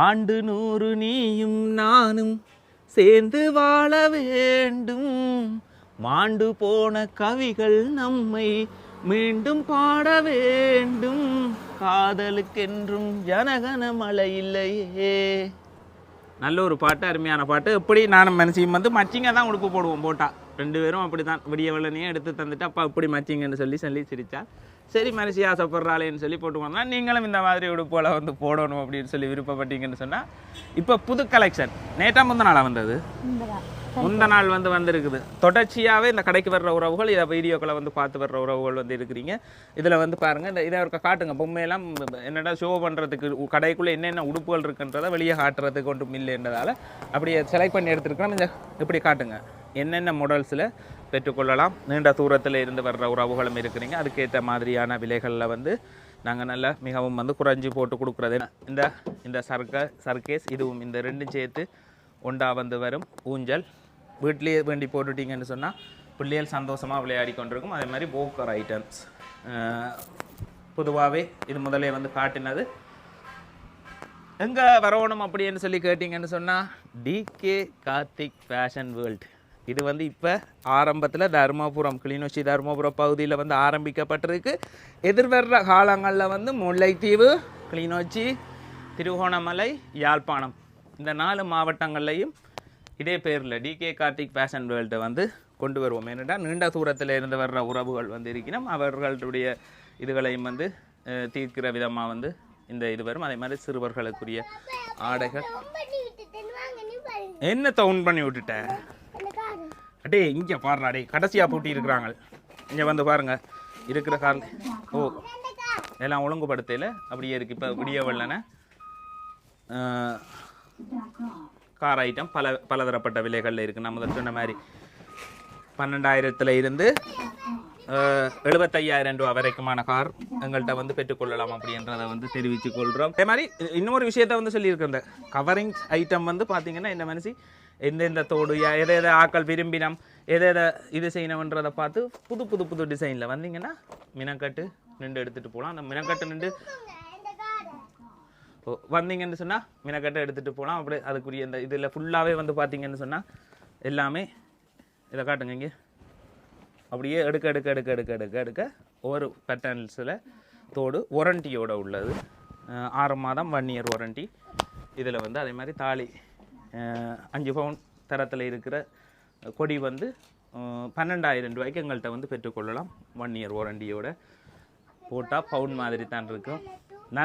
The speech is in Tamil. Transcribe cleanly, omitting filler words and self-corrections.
ஆண்டு 100 நீயும் நானும் சேர்ந்து வாழ வேண்டும். மாண்டு போன கவிகள் நம்மை மீண்டும் பாட வேண்டும். காதலுக்கென்றும் ஜனகன மழை இல்லையே. நல்ல ஒரு பாட்டு, அருமையான பாட்டு. எப்படி நானும் மனசியும் வந்து மச்சிங்க தான் உடுப்பு போடுவோம் போட்டா. 2 பேரும் அப்படி தான் விடிய வெள்ளனையே எடுத்து தந்துட்டு அப்பா இப்படி மச்சிங்கன்னு சொல்லி சிரிச்சா. சரி மனசி ஆசைப்படுறாளேன்னு சொல்லி போட்டு வந்தால் நீங்களும் இந்த மாதிரி உடுப்போல வந்து போடணும் அப்படின்னு சொல்லி விருப்பப்பட்டீங்கன்னு சொன்னால் இப்போ புது கலெக்ஷன் நேற்றா முந்த நாளாக வந்தது. முந்த நாள் வந்து வந்திருக்குது. தொடர்ச்சியாகவே இந்த கடைக்கு வர்ற உறவுகள் இதை வீடியோக்களை வந்து பார்த்து வர்ற உறவுகள் வந்து இருக்கிறீங்க. இதில் வந்து பாருங்கள், இந்த இதை இருக்க காட்டுங்க. பொம்மையெல்லாம் என்னடா ஷோ பண்ணுறதுக்கு கடைக்குள்ளே என்னென்ன உடுப்புகள் இருக்குன்றதை வெளியே காட்டுறதுக்கு ஒன்றும் இல்லைன்றதால அப்படியே செலக்ட் பண்ணி எடுத்துருக்கோம். இந்த இப்படி காட்டுங்க, என்னென்ன மாடல்ஸில் பெற்றுக்கொள்ளலாம். நீண்ட தூரத்தில் இருந்து வர்ற உறவுகளும் இருக்கிறீங்க. அதுக்கேற்ற மாதிரியான விலைகளில் வந்து நாங்கள் நல்லா மிகவும் வந்து குறைஞ்சி போட்டு கொடுக்குறது. இந்த சர்க்கேஸ் இதுவும் இந்த ரெண்டும் சேர்த்து ஒண்டா வந்து வரும் ஊஞ்சல். வீட்லேயே வேண்டி போட்டுட்டிங்கன்னு சொன்னால் பிள்ளைகள் சந்தோஷமாக விளையாடி கொண்டிருக்கும். அதே மாதிரி போக்கர் ஐட்டம்ஸ் பொதுவாகவே இது முதலே வந்து காட்டினது. எங்கே வரணும் அப்படின்னு சொல்லி கேட்டிங்கன்னு சொன்னால் டிகே கார்த்திக் ஃபேஷன் வேர்ல்டு. இது வந்து இப்போ ஆரம்பத்தில் தர்மபுரம், கிளிநொச்சி தர்மபுரம் பகுதியில் வந்து ஆரம்பிக்கப்பட்டிருக்கு. எதிர்வர்ற காலங்களில் வந்து முல்லைத்தீவு, கிளிநொச்சி, திருகோணமலை, யாழ்ப்பாணம் இந்த 4 மாவட்டங்கள்லையும் இதே பேரில் டிகே கார்த்திக் ஃபேஷன் வேர்ல்டை வந்து கொண்டு வருவோம். ஏன்னா நீண்ட தூரத்தில் இருந்து வர்ற உறவுகள் வந்து இருக்கணும். அவர்களுடைய இதுகளையும் வந்து தீர்க்கிற விதமாக வந்து இந்த இது வரும். அதே மாதிரி சிறுவர்களுக்குரிய ஆடைகள். என்ன தவுன் பண்ணி விட்டுட்டேன் அடே, இங்கே பாடுறா அடே, கடைசியாக பூட்டி இருக்கிறாங்க. இங்கே வந்து பாருங்கள் இருக்கிற கார். ஓ எல்லாம் ஒழுங்குபடுத்தையில் அப்படியே இருக்குது. இப்போ விடிய வெள்ளன கார் ஐட்டம் பலதரப்பட்ட விலைகளில் இருக்குது. நம்ம சொன்ன மாதிரி 12,000 இருந்து 75,000 ரூபா வரைக்குமான கார் எங்கள்கிட்ட வந்து பெற்றுக்கொள்ளலாம் அப்படின்றத வந்து தெரிவித்து கொள்கிறோம். அதே மாதிரி இன்னொரு விஷயத்த வந்து சொல்லியிருக்கேன். இந்த கவரிங் ஐட்டம் வந்து பார்த்தீங்கன்னா இந்த மனசி எந்தெந்த தோடு எதை ஆக்கள் விரும்பினம் எதை இது செய்யணுன்றதை பார்த்து புது டிசைனில் வந்தீங்கன்னா மினக்கட்டு நின்று எடுத்துகிட்டு போகலாம். அந்த மினக்கட்டு நின்று வந்தீங்கன்னு சொன்னால் மினக்கட்டை எடுத்துகிட்டு போகலாம். அப்படி அதுக்குரிய இந்த இதில் ஃபுல்லாகவே வந்து பார்த்தீங்கன்னு சொன்னால் எல்லாமே இதை காட்டுங்க. இங்கே அப்படியே எடுக்க ஒவ்வொரு பேட்டர்ன்ஸில் தோடு வாரண்டியோட உள்ளது. 6 மாதம் 1 இயர் வாரண்டி. இதில் வந்து அதே மாதிரி தாலி 5 பவுன் தரத்தில் இருக்கிற கொடி வந்து 12,000 ரூபாய்க்கு எங்கள்கிட்ட வந்து பெற்றுக்கொள்ளலாம். 1 இயர் வாரண்டியோட போட்டால் பவுன் மாதிரி தான் இருக்கும். நன்றி.